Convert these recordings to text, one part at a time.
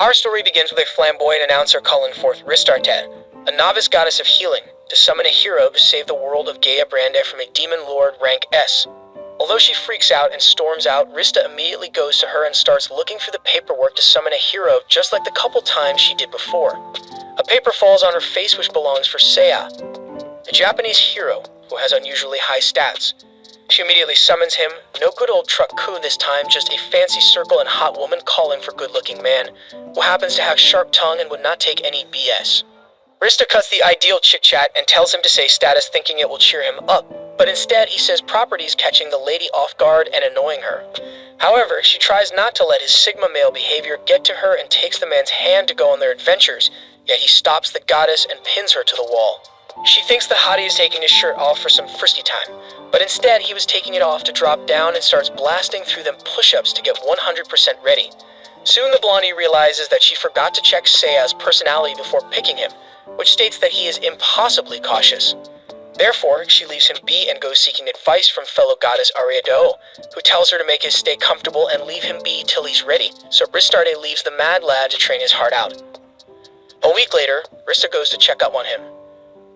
Our story begins with a flamboyant announcer calling forth Ristarte, a novice goddess of healing, to summon a hero to save the world of Gaia Brande from a demon lord rank S. Although she freaks out and storms out, Rista immediately goes to her and starts looking through the paperwork to summon a hero just like the couple times she did before. A paper falls on her face which belongs for Seiya, a Japanese hero who has unusually high stats. She immediately summons him. No good old truck coup this time, just a fancy circle and hot woman calling for good-looking man, who happens to have sharp tongue and would not take any BS. Rista cuts the ideal chit-chat and tells him to say status thinking it will cheer him up, but instead he says properties catching the lady off guard and annoying her. However, she tries not to let his Sigma male behavior get to her and takes the man's hand to go on their adventures, yet he stops the goddess and pins her to the wall. She thinks the hottie is taking his shirt off for some frisky time, but instead he was taking it off to drop down and starts blasting through them push-ups to get 100% ready. Soon the blondie realizes that she forgot to check Seiya's personality before picking him, which states that he is impossibly cautious. Therefore, she leaves him be and goes seeking advice from fellow goddess Ariado, who tells her to make his stay comfortable and leave him be till he's ready, so Ristarte leaves the mad lad to train his heart out. A week later, Rista goes to check up on him.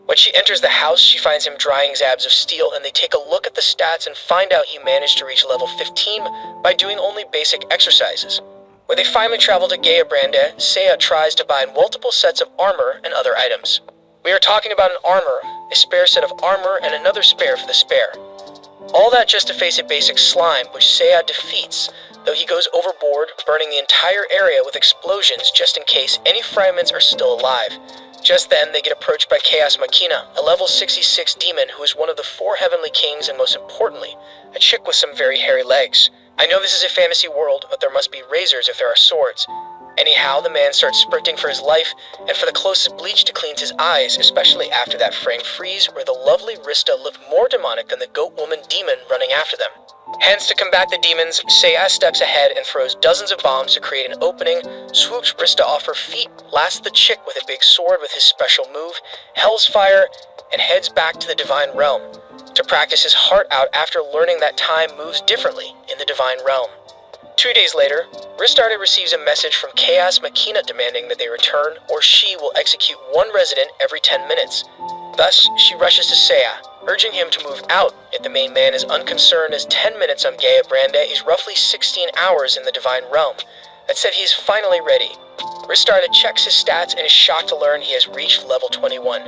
When she enters the house, she finds him drying zabs of steel, and they take a look at the stats and find out he managed to reach level 15 by doing only basic exercises. When they finally travel to Gaia Brande, Seiya tries to buy multiple sets of armor and other items. We are talking about an armor, a spare set of armor, and another spare for the spare. All that just to face a basic slime, which Seiya defeats, though he goes overboard, burning the entire area with explosions just in case any fragments are still alive. Just then, they get approached by Chaos Machina, a level 66 demon who is one of the 4 heavenly kings and most importantly, a chick with some very hairy legs. I know this is a fantasy world, but there must be razors if there are swords. Anyhow, the man starts sprinting for his life, and for the closest bleach to cleanse his eyes, especially after that frame freeze where the lovely Rista looked more demonic than the goat woman demon running after them. Hence, to combat the demons, Seiya steps ahead and throws dozens of bombs to create an opening, swoops Rista off her feet, blasts the chick with a big sword with his special move, Hell's Fire, and heads back to the Divine Realm, to practice his heart out after learning that time moves differently in the Divine Realm. 2 days later, Ristarte receives a message from Chaos Machina demanding that they return, or she will execute 1 resident every 10 minutes. Thus, she rushes to Seiya, urging him to move out, yet the main man is unconcerned as 10 minutes on Gaia Brande is roughly 16 hours in the Divine Realm. That said, he is finally ready. Ristarte checks his stats and is shocked to learn he has reached level 21.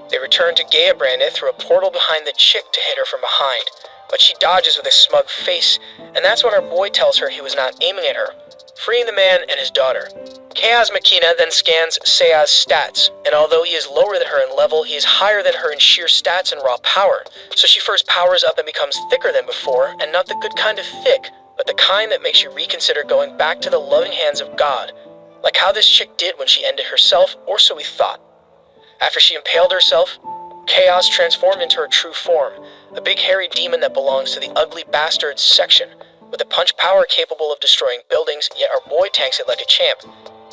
They return to Gaia Brande through a portal behind the chick to hit her from behind, but she dodges with a smug face, and that's when her boy tells her he was not aiming at her, freeing the man and his daughter. Chaos Machina then scans Seiya's stats, and although he is lower than her in level, he is higher than her in sheer stats and raw power, so she first powers up and becomes thicker than before, and not the good kind of thick, but the kind that makes you reconsider going back to the loving hands of God, like how this chick did when she ended herself, or so we thought. After she impaled herself, Chaos transformed into her true form, a big hairy demon that belongs to the ugly bastards section, with a punch power capable of destroying buildings, yet our boy tanks it like a champ.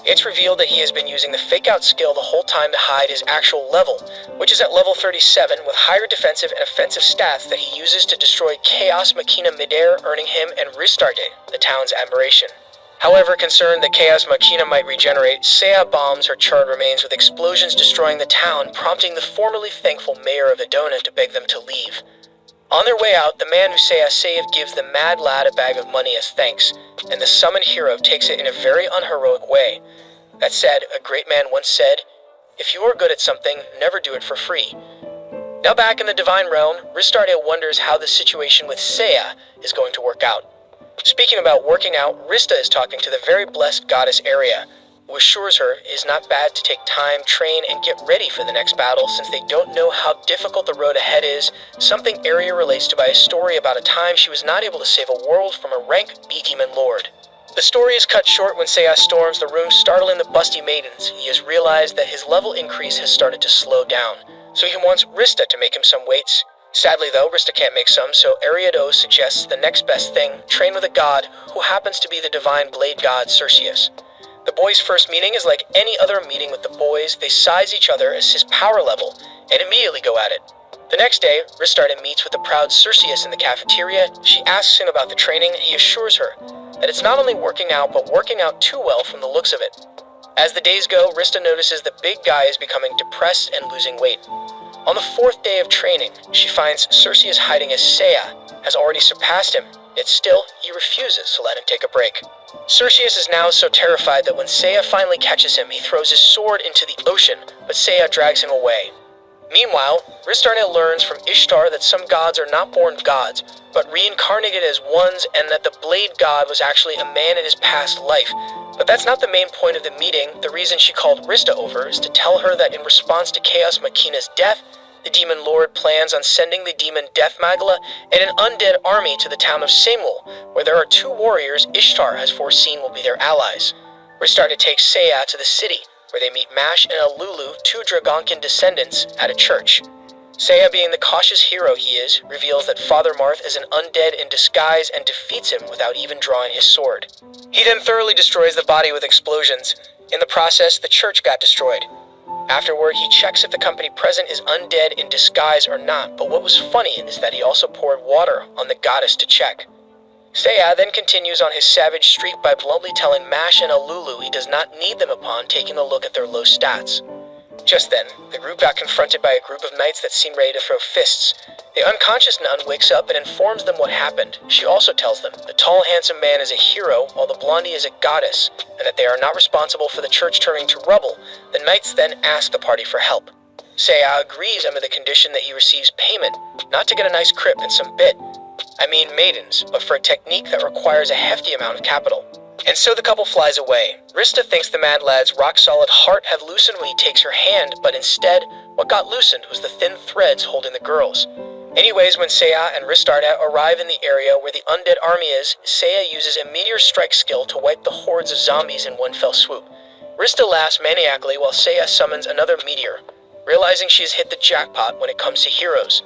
It's revealed that he has been using the fake-out skill the whole time to hide his actual level, which is at level 37 with higher defensive and offensive stats that he uses to destroy Chaos Machina midair, earning him and Ristarte the town's admiration. However, concerned that Chaos Machina might regenerate, Seiya bombs her charred remains with explosions destroying the town, prompting the formerly thankful mayor of Edona to beg them to leave. On their way out, the man who Seiya saved gives the mad lad a bag of money as thanks, and the summoned hero takes it in a very unheroic way. That said, a great man once said, "If you are good at something, never do it for free." Now back in the Divine Realm, Ristarte wonders how the situation with Seiya is going to work out. Speaking about working out, Rista is talking to the very blessed goddess Aria, who assures her it is not bad to take time, train, and get ready for the next battle since they don't know how difficult the road ahead is, something Aria relates to by a story about a time she was not able to save a world from a rank B-demon lord. The story is cut short when Seiya storms the room, startling the busty maidens. He has realized that his level increase has started to slow down, so he wants Rista to make him some weights. Sadly though, Rista can't make some, so Ariado suggests the next best thing, train with a god who happens to be the divine blade god Surpass. The boys' first meeting is like any other meeting with the boys. They size each other as his power level, and immediately go at it. The next day, Ristarte meets with the proud Surpass in the cafeteria. She asks him about the training, and he assures her that it's not only working out, but working out too well from the looks of it. As the days go, Rista notices the big guy is becoming depressed and losing weight. On the 4th day of training, she finds Surpass hiding as Seiya has already surpassed him, yet still, he refuses to let him take a break. Surpass is now so terrified that when Seiya finally catches him, he throws his sword into the ocean, but Seiya drags him away. Meanwhile, Ristarne learns from Ishtar that some gods are not born gods, but reincarnated as ones, and that the Blade God was actually a man in his past life. But that's not the main point of the meeting. The reason she called Rista over is to tell her that in response to Chaos Makina's death, the Demon Lord plans on sending the demon Death Magala and an undead army to the town of Samul, where there are 2 warriors Ishtar has foreseen will be their allies. Ristarne takes Seiya to the city, where they meet Mash and Alulu, 2 Dragonkin descendants, at a church. Seiya, being the cautious hero he is, reveals that Father Marth is an undead in disguise and defeats him without even drawing his sword. He then thoroughly destroys the body with explosions. In the process, the church got destroyed. Afterward, he checks if the company present is undead in disguise or not, but what was funny is that he also poured water on the goddess to check. Seiya then continues on his savage streak by bluntly telling Mash and Alulu he does not need them upon taking a look at their low stats. Just then, the group got confronted by a group of knights that seem ready to throw fists. The unconscious nun wakes up and informs them what happened. She also tells them the tall, handsome man is a hero, while the blondie is a goddess, and that they are not responsible for the church turning to rubble. The knights then ask the party for help. Seiya agrees under the condition that he receives payment, not to get a nice crip and some bit. I mean maidens, but for a technique that requires a hefty amount of capital. And so the couple flies away. Rista thinks the mad lad's rock-solid heart had loosened when he takes her hand, but instead, what got loosened was the thin threads holding the girls. Anyways, when Seiya and Ristarne arrive in the area where the undead army is, Seiya uses a meteor strike skill to wipe the hordes of zombies in one fell swoop. Rista laughs maniacally while Seiya summons another meteor, realizing she has hit the jackpot when it comes to heroes.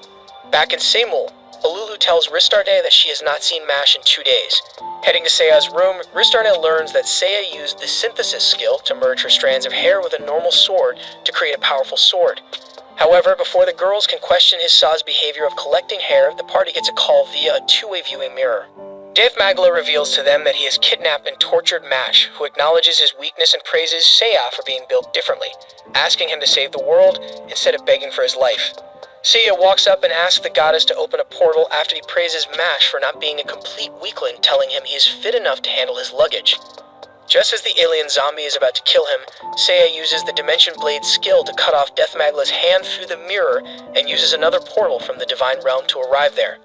Back in Samul, Alulu tells Ristarne that she has not seen Mash in 2 days. Heading to Seiya's room, Ristarne learns that Seiya used the synthesis skill to merge her strands of hair with a normal sword to create a powerful sword. However, before the girls can question his Saw's behavior of collecting hair, the party gets a call via a 2-way viewing mirror. Death Magala reveals to them that he has kidnapped and tortured Mash, who acknowledges his weakness and praises Seiya for being built differently, asking him to save the world instead of begging for his life. Seiya walks up and asks the goddess to open a portal after he praises Mash for not being a complete weakling, telling him he is fit enough to handle his luggage. Just as the alien zombie is about to kill him, Seiya uses the Dimension Blade skill to cut off Death Magala's hand through the mirror and uses another portal from the Divine Realm to arrive there.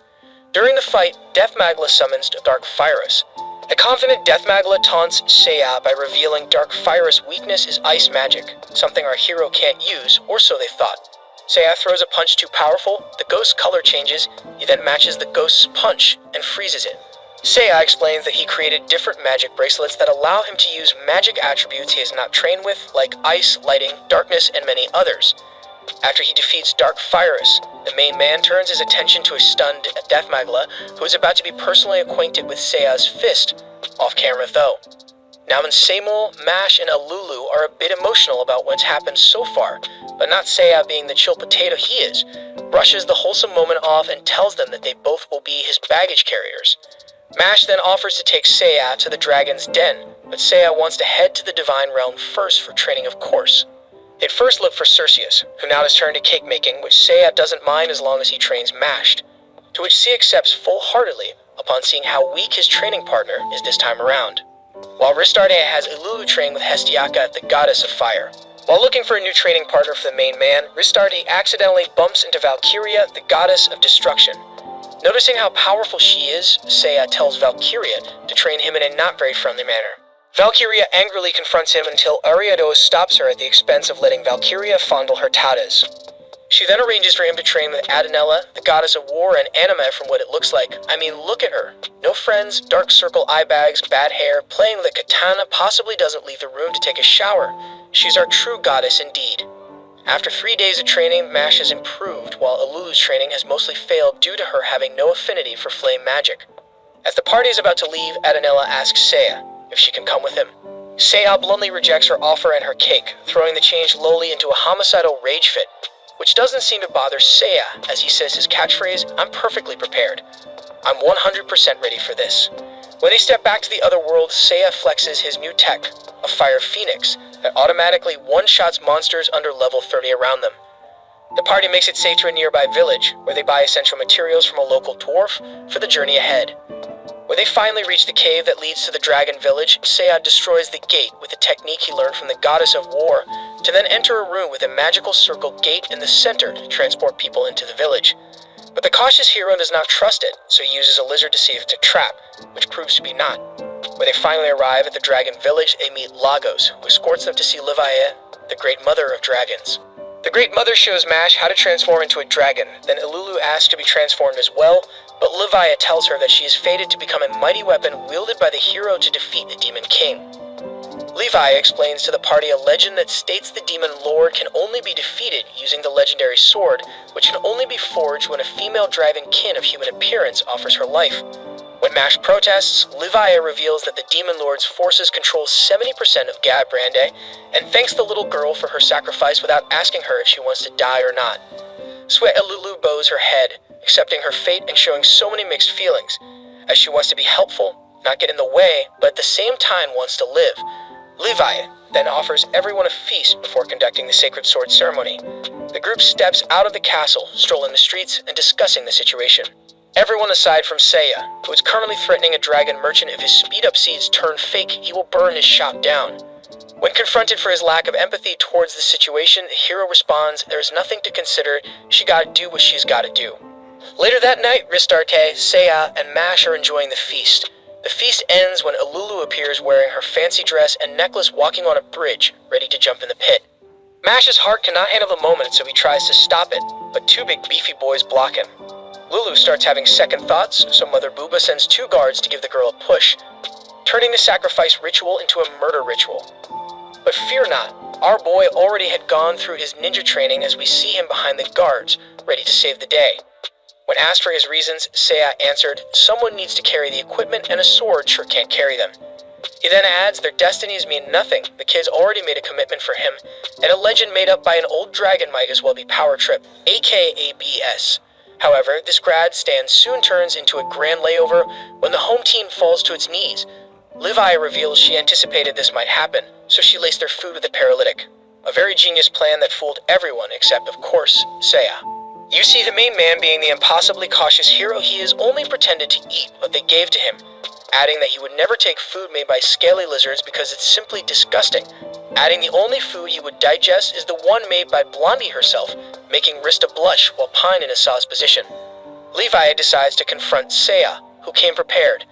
During the fight, Death Magala summons Dark Virus. A confident Death Magala taunts Seiya by revealing Dark Virus' weakness is ice magic, something our hero can't use, or so they thought. Seiya throws a punch too powerful, the ghost's color changes, he then matches the ghost's punch and freezes it. Seiya explains that he created different magic bracelets that allow him to use magic attributes he is not trained with, like ice, lighting, darkness, and many others. After he defeats Dark Virus, the main man turns his attention to a stunned Death Magala, who is about to be personally acquainted with Seiya's fist, off camera though. Now in Samul, Mash, and Alulu are a bit emotional about what's happened so far, but not Seiya, being the chill potato he is, brushes the wholesome moment off and tells them that they both will be his baggage carriers. Mash then offers to take Seiya to the Dragon's Den, but Seiya wants to head to the Divine Realm first for training, of course. They'd first look for Surpass, who now has turned to cake making, which Seiya doesn't mind as long as he trains Mashed, to which she accepts full-heartedly upon seeing how weak his training partner is this time around. While Ristarne has Alulu train with Hestiaka, the goddess of fire. While looking for a new training partner for the main man, Ristarne accidentally bumps into Valkyria, the goddess of destruction. Noticing how powerful she is, Seiya tells Valkyria to train him in a not very friendly manner. Valkyria angrily confronts him until Ariados stops her at the expense of letting Valkyria fondle her tatas. She then arranges for him to train with Adenella, the goddess of war and anime from what it looks like. I mean, look at her. No friends, dark circle eye bags, bad hair, playing with a katana, possibly doesn't leave the room to take a shower. She's our true goddess indeed. After 3 days of training, Mash has improved, while Alulu's training has mostly failed due to her having no affinity for flame magic. As the party is about to leave, Adenella asks Seiya if she can come with him. Seiya bluntly rejects her offer and her cake, throwing the change lowly into a homicidal rage fit, which doesn't seem to bother Seiya, as he says his catchphrase, "I'm perfectly prepared. I'm 100% ready for this." When they step back to the other world, Seiya flexes his new tech, a fire phoenix, that automatically one-shots monsters under level 30 around them. The party makes it safe to a nearby village, where they buy essential materials from a local dwarf for the journey ahead. When they finally reach the cave that leads to the dragon village, Seiya destroys the gate with a technique he learned from the goddess of war, to then enter a room with a magical circle gate in the center to transport people into the village. But the cautious hero does not trust it, so he uses a lizard to see if it's a trap, which proves to be not. When they finally arrive at the dragon village, they meet Lagos, who escorts them to see Levaia, the Great Mother of Dragons. The Great Mother shows Mash how to transform into a dragon, then Ilulu asks to be transformed as well, but Levaia tells her that she is fated to become a mighty weapon wielded by the hero to defeat the Demon King. Levaia explains to the party a legend that states the Demon Lord can only be defeated using the legendary sword, which can only be forged when a female dragon kin of human appearance offers her life. When Mash protests, Levaia reveals that the Demon Lord's forces control 70% of Gaia Brande, and thanks the little girl for her sacrifice without asking her if she wants to die or not. Sweat Ilulu bows her head, accepting her fate and showing so many mixed feelings, as she wants to be helpful, not get in the way, but at the same time wants to live. Levaia then offers everyone a feast before conducting the Sacred Sword ceremony. The group steps out of the castle, strolling the streets and discussing the situation. Everyone aside from Seiya, who is currently threatening a dragon merchant if his speed-up seeds turn fake, he will burn his shop down. When confronted for his lack of empathy towards the situation, the hero responds, there is nothing to consider, she gotta do what she's gotta do. Later that night, Ristarte, Seiya, and Mash are enjoying the feast. The feast ends when Ilulu appears wearing her fancy dress and necklace walking on a bridge, ready to jump in the pit. Mash's heart cannot handle the moment, so he tries to stop it, but two big beefy boys block him. Lulu starts having second thoughts, so Mother Booba sends 2 guards to give the girl a push, turning the sacrifice ritual into a murder ritual. But fear not, our boy already had gone through his ninja training as we see him behind the guards, ready to save the day. When asked for his reasons, Seiya answered, someone needs to carry the equipment and a sword sure can't carry them. He then adds, their destinies mean nothing, the kid's already made a commitment for him, and a legend made up by an old dragon might as well be Power Trip, aka BS. However, this grandstand soon turns into a grand layover when the home team falls to its knees. Levaia reveals she anticipated this might happen, so she laced their food with a paralytic. A very genius plan that fooled everyone except, of course, Seiya. You see the main man being the impossibly cautious hero he has only pretended to eat what they gave to him, adding that he would never take food made by scaly lizards because it's simply disgusting, adding the only food he would digest is the one made by Blondie herself, making Rista blush while Pine in Asaw's position. Levaia decides to confront Seiya, who came prepared.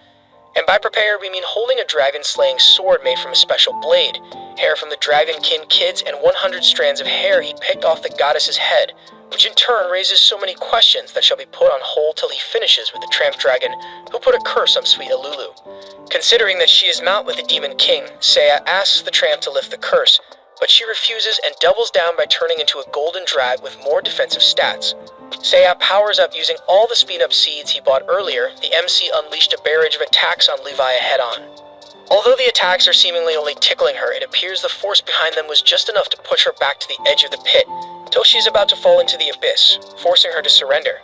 And by prepared, we mean holding a dragon-slaying sword made from a special blade, hair from the dragonkin kids, and 100 strands of hair he picked off the goddess's head, which in turn raises so many questions that shall be put on hold till he finishes with the tramp dragon who put a curse on sweet Ilulu. Considering that she is not with the Demon King, Seiya asks the tramp to lift the curse, but she refuses and doubles down by turning into a golden drag with more defensive stats. Seiya powers up using all the speed-up seeds he bought earlier. The MC unleashed a barrage of attacks on Levaia head-on. Although the attacks are seemingly only tickling her, it appears the force behind them was just enough to push her back to the edge of the pit, till she is about to fall into the abyss, forcing her to surrender.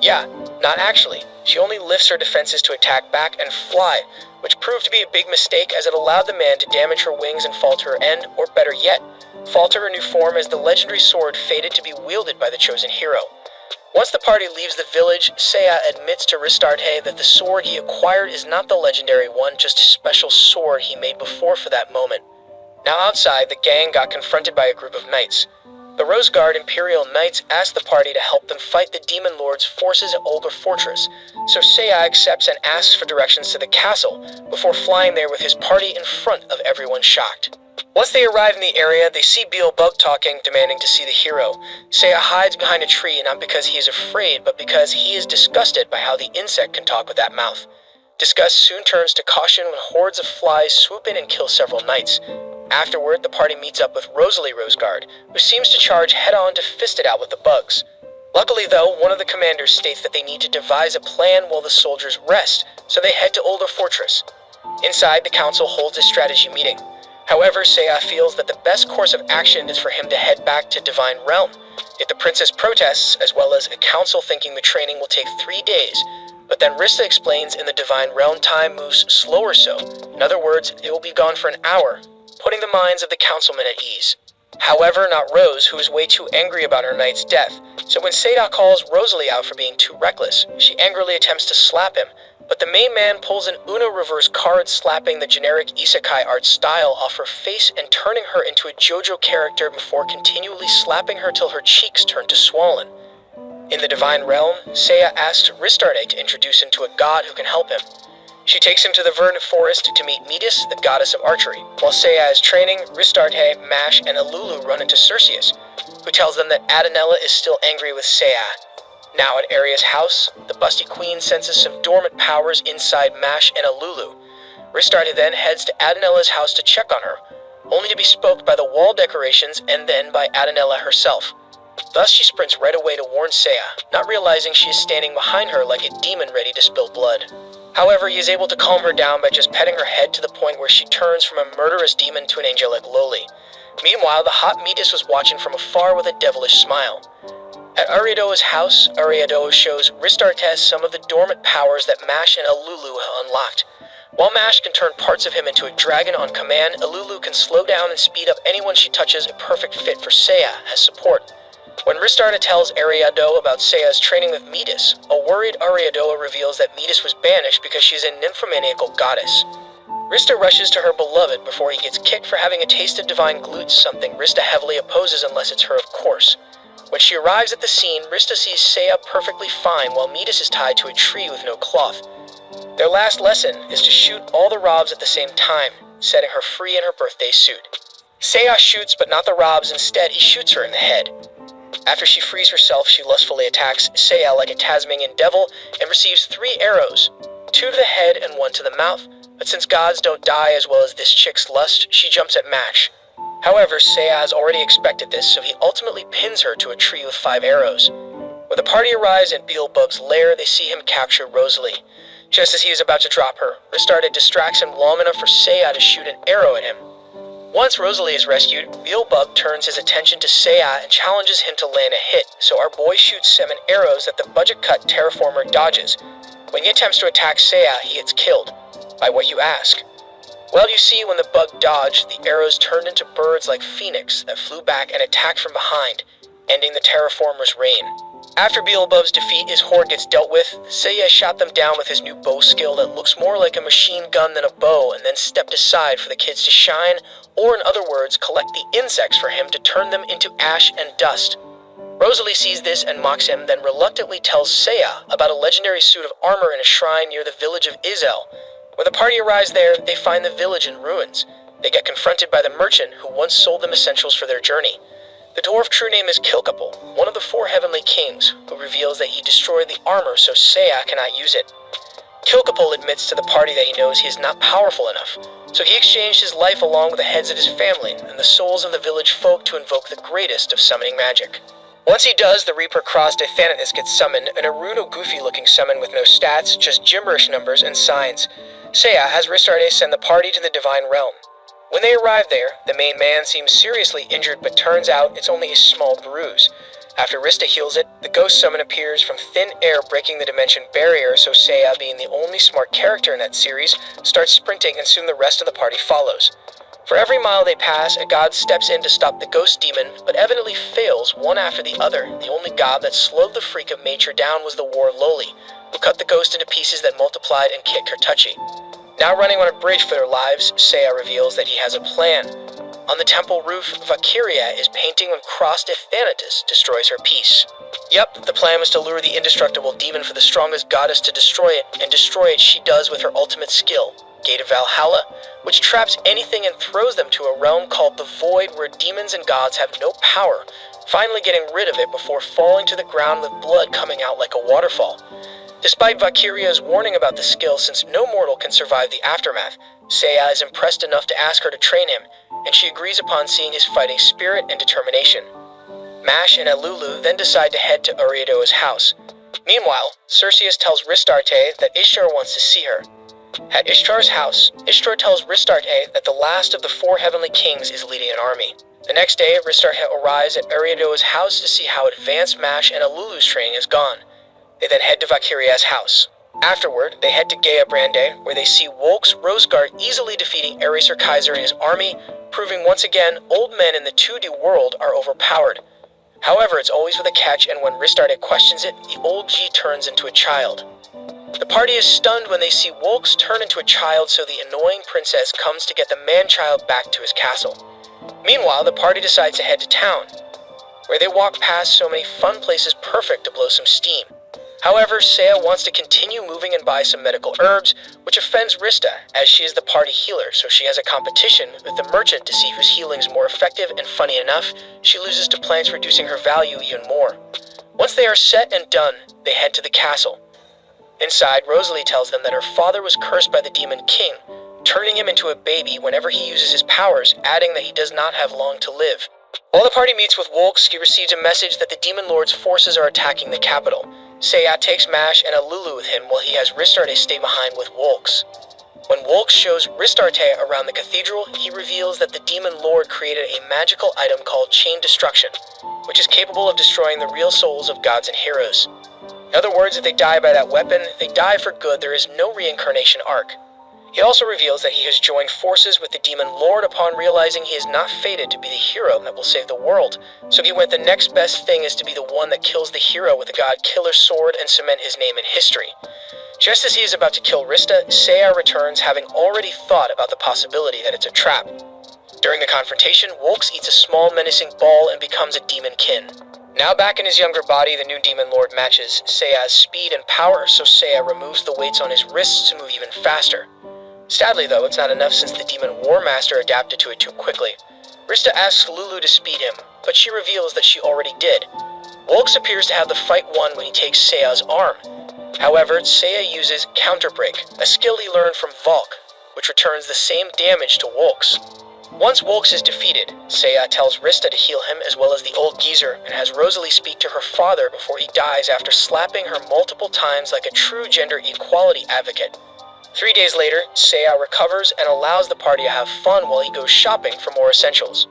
Yeah, not actually. She only lifts her defenses to attack back and fly, which proved to be a big mistake as it allowed the man to damage her wings and fall to her end, or better yet, fall to her new form as the legendary sword fated to be wielded by the chosen hero. Once the party leaves the village, Seiya admits to Ristarte that the sword he acquired is not the legendary one, just a special sword he made before for that moment. Now outside, the gang got confronted by a group of knights. The Rose Guard Imperial Knights asked the party to help them fight the Demon Lord's forces at Olga Fortress, so Seiya accepts and asks for directions to the castle, before flying there with his party in front of everyone shocked. Once they arrive in the area, they see Beelzebub talking, demanding to see the hero. Seiya hides behind a tree not because he is afraid, but because he is disgusted by how the insect can talk with that mouth. Disgust soon turns to caution when hordes of flies swoop in and kill several knights. Afterward, the party meets up with Rosalie Roseguard, who seems to charge head-on to fist it out with the bugs. Luckily though, one of the commanders states that they need to devise a plan while the soldiers rest, so they head to Olga Fortress. Inside, the council holds a strategy meeting. However, Seiya feels that the best course of action is for him to head back to Divine Realm. Yet the princess protests, as well as a council thinking the training will take 3 days, But then Rista explains in the Divine Realm time moves slower so. In other words, it will be gone for an hour, putting the minds of the councilmen at ease. However, not Rose, who is way too angry about her knight's death, so when Seiya calls Rosalie out for being too reckless, she angrily attempts to slap him, but the main man pulls an Uno reverse card, slapping the generic isekai art style off her face and turning her into a JoJo character before continually slapping her till her cheeks turn to swollen. In the Divine Realm, Seiya asks Ristarte to introduce him to a god who can help him. She takes him to the verdant forest to meet Metis, the goddess of archery. While Seiya is training, Ristarte, Mash, and Alulu run into Cerseus, who tells them that Adanella is still angry with Seiya. Now at Aria's house, the busty queen senses some dormant powers inside Mash and Alulu. Ristarte then heads to Adanella's house to check on her, only to be spooked by the wall decorations and then by Adanella herself. Thus she sprints right away to warn Seiya, not realizing she is standing behind her like a demon ready to spill blood. However, he is able to calm her down by just petting her head to the point where she turns from a murderous demon to an angelic loli. Meanwhile, the hot Metis was watching from afar with a devilish smile. At Ariadoa's house, Ariadoa shows Ristarte some of the dormant powers that Mash and Alulu have unlocked. While Mash can turn parts of him into a dragon on command, Alulu can slow down and speed up anyone she touches, a perfect fit for Seiya as support. When Ristarte tells Ariadoa about Seiya's training with Metis, a worried Ariadoa reveals that Metis was banished because she is a nymphomaniacal goddess. Rista rushes to her beloved before he gets kicked for having a taste of divine glutes, something Rista heavily opposes unless it's her, of course. When she arrives at the scene, Rista sees Seiya perfectly fine while Metis is tied to a tree with no cloth. Their last lesson is to shoot all the Robs at the same time, setting her free in her birthday suit. Seiya shoots, but not the Robs. Instead, he shoots her in the head. After she frees herself, she lustfully attacks Seiya like a Tasmanian devil and receives 3 arrows, 2 to the head and 1 to the mouth, but since gods don't die as well as this chick's lust, she jumps at Mash. However, Seiya has already expected this, so he ultimately pins her to a tree with 5 arrows. When the party arrives at Beelzebub's lair, they see him capture Rosalie. Just as he is about to drop her, Ristarte distracts him long enough for Seiya to shoot an arrow at him. Once Rosalie is rescued, Beelzebub turns his attention to Seiya and challenges him to land a hit, so our boy shoots 7 arrows that the budget-cut terraformer dodges. When he attempts to attack Seiya, he gets killed. By what, you ask? Well, you see, when the bug dodged, the arrows turned into birds like Phoenix that flew back and attacked from behind, ending the terraformer's reign. After Beelzebub's defeat, his horde gets dealt with. Seiya shot them down with his new bow skill that looks more like a machine gun than a bow, and then stepped aside for the kids to shine, or in other words, collect the insects for him to turn them into ash and dust. Rosalie sees this and mocks him, then reluctantly tells Seiya about a legendary suit of armor in a shrine near the village of Izel. When the party arrives there, they find the village in ruins. They get confronted by the merchant who once sold them essentials for their journey. The dwarf true name is Kilkapel, one of the 4 heavenly kings, who reveals that he destroyed the armor so Seiya cannot use it. Kilkapel admits to the party that he knows he is not powerful enough, so he exchanged his life along with the heads of his family and the souls of the village folk to invoke the greatest of summoning magic. Once he does, the Reaper Cross de Thanatos gets summoned, an Aruno goofy-looking summon with no stats, just gibberish numbers and signs. Seiya has Ristarte send the party to the Divine Realm. When they arrive there, the main man seems seriously injured, but turns out it's only a small bruise. After Rista heals it, the ghost summon appears from thin air, breaking the dimension barrier, so Seiya, being the only smart character in that series, starts sprinting and soon the rest of the party follows. For every mile they pass, a god steps in to stop the ghost demon, but evidently fails one after the other. The only god that slowed the freak of nature down was the war Loli, who cut the ghost into pieces that multiplied and kicked her touchy. Now running on a bridge for their lives, Seiya reveals that he has a plan. On the temple roof, Valkyria is painting when Cross de Thanatos destroys her piece. Yep, the plan was to lure the indestructible demon for the strongest goddess to destroy it, and destroy it she does with her ultimate skill, Gate of Valhalla, which traps anything and throws them to a realm called the Void, where demons and gods have no power, finally getting rid of it before falling to the ground with blood coming out like a waterfall. Despite Valkyria's warning about the skill, since no mortal can survive the aftermath, Seiya is impressed enough to ask her to train him, and she agrees upon seeing his fighting spirit and determination. Mash and Alulu then decide to head to Ariadoa's house. Meanwhile, Cerseus tells Ristarte that Ishtar wants to see her. At Ishtar's house, Ishtar tells Ristarte that the last of the 4 heavenly kings is leading an army. The next day, Ristarte arrives at Ariadoa's house to see how advanced Mash and Alulu's training has gone. They then head to Valkyria's house. Afterward, they head to Gaea Brande, where they see Wolk's Roseguard easily defeating Eraser Kaiser and his army, proving once again old men in the 2D world are overpowered. However, it's always with a catch, and when Ristarde questions it, the old G turns into a child. The party is stunned when they see Wolks turn into a child, so the annoying princess comes to get the man-child back to his castle. Meanwhile, the party decides to head to town, where they walk past so many fun places perfect to blow some steam. However, Seiya wants to continue moving and buy some medical herbs, which offends Rista, as she is the party healer, so she has a competition with the merchant to see whose healing is more effective, and funny enough, she loses to plants, reducing her value even more. Once they are set and done, they head to the castle. Inside, Rosalie tells them that her father was cursed by the Demon King, turning him into a baby whenever he uses his powers, adding that he does not have long to live. While the party meets with Wolks, he receives a message that the Demon Lord's forces are attacking the capital. Seiya takes Mash and Alulu with him, while he has Ristarde stay behind with Wolks. When Wolks shows Ristarde around the cathedral, he reveals that the Demon Lord created a magical item called Chain Destruction, which is capable of destroying the real souls of gods and heroes. In other words, if they die by that weapon, they die for good. There is no reincarnation arc. He also reveals that he has joined forces with the Demon Lord upon realizing he is not fated to be the hero that will save the world. So he went the next best thing is to be the one that kills the hero with a god killer sword and cement his name in history. Just as he is about to kill Rista, Seiya returns, having already thought about the possibility that it's a trap. During the confrontation, Wolks eats a small menacing ball and becomes a demon kin. Now back in his younger body, the new Demon Lord matches Seiya's speed and power, so Seiya removes the weights on his wrists to move even faster. Sadly though, it's not enough since the Demon War Master adapted to it too quickly. Rista asks Lulu to speed him, but she reveals that she already did. Wolks appears to have the fight won when he takes Seiya's arm. However, Seiya uses Counter Break, a skill he learned from Valk, which returns the same damage to Wolks. Once Wolks is defeated, Seiya tells Rista to heal him as well as the old geezer, and has Rosalie speak to her father before he dies after slapping her multiple times like a true gender equality advocate. 3 days later, Seiya recovers and allows the party to have fun while he goes shopping for more essentials.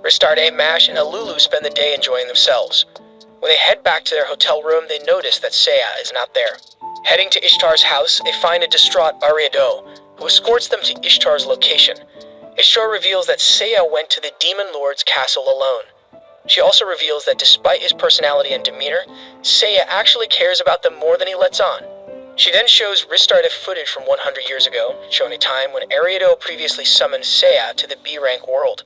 Ristarde, Mash, and Alulu spend the day enjoying themselves. When they head back to their hotel room, they notice that Seiya is not there. Heading to Ishtar's house, they find a distraught Ariado, who escorts them to Ishtar's location. Ishtar reveals that Seiya went to the Demon Lord's castle alone. She also reveals that despite his personality and demeanor, Seiya actually cares about them more than he lets on. She then shows Ristarde footage from 100 years ago, showing a time when Ariado previously summoned Seiya to the B-rank world.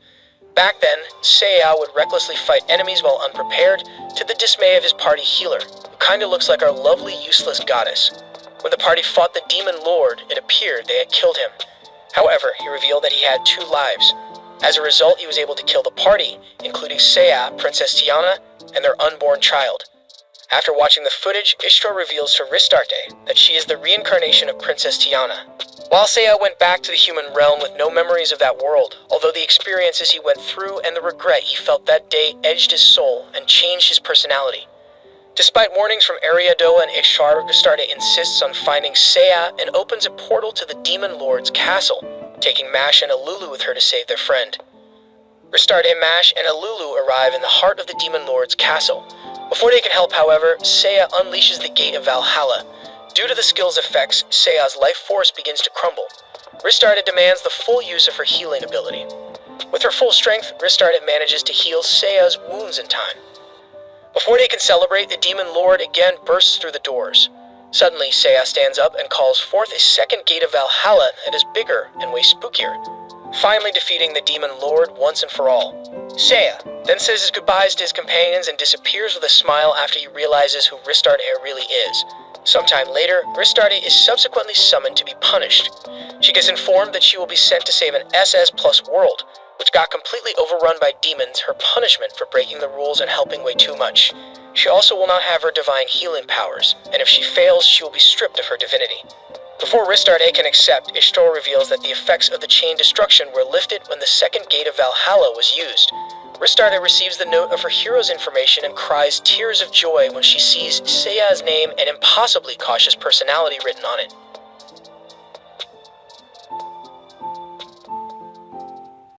Back then, Seiya would recklessly fight enemies while unprepared, to the dismay of his party healer, who kinda looks like our lovely useless goddess. When the party fought the Demon Lord, it appeared they had killed him. However, he revealed that he had 2 lives. As a result, he was able to kill the party, including Seiya, Princess Tiana, and their unborn child. After watching the footage, Ishtar reveals to Ristarde that she is the reincarnation of Princess Tiana. While Seiya went back to the human realm with no memories of that world, although the experiences he went through and the regret he felt that day edged his soul and changed his personality. Despite warnings from Ariado and Ishtar, Ristarde insists on finding Seiya and opens a portal to the Demon Lord's castle, taking Mash and Alulu with her to save their friend. Ristarde, Mash, and Alulu arrive in the heart of the Demon Lord's castle. Before they can help, however, Seiya unleashes the Gate of Valhalla. Due to the skill's effects, Seiya's life force begins to crumble. Ristarde demands the full use of her healing ability. With her full strength, Ristarde manages to heal Seiya's wounds in time. Before they can celebrate, the Demon Lord again bursts through the doors. Suddenly, Seiya stands up and calls forth a second Gate of Valhalla that is bigger and way spookier, finally defeating the Demon Lord once and for all. Seiya then says his goodbyes to his companions and disappears with a smile after he realizes who Ristarde really is. Sometime later, Ristarde is subsequently summoned to be punished. She gets informed that she will be sent to save an SS Plus world, which got completely overrun by demons, her punishment for breaking the rules and helping way too much. She also will not have her divine healing powers, and if she fails, she will be stripped of her divinity. Before Ristarde can accept, Ishtar reveals that the effects of the chain destruction were lifted when the second Gate of Valhalla was used. Ristarde receives the note of her hero's information and cries tears of joy when she sees Seiya's name and impossibly cautious personality written on it.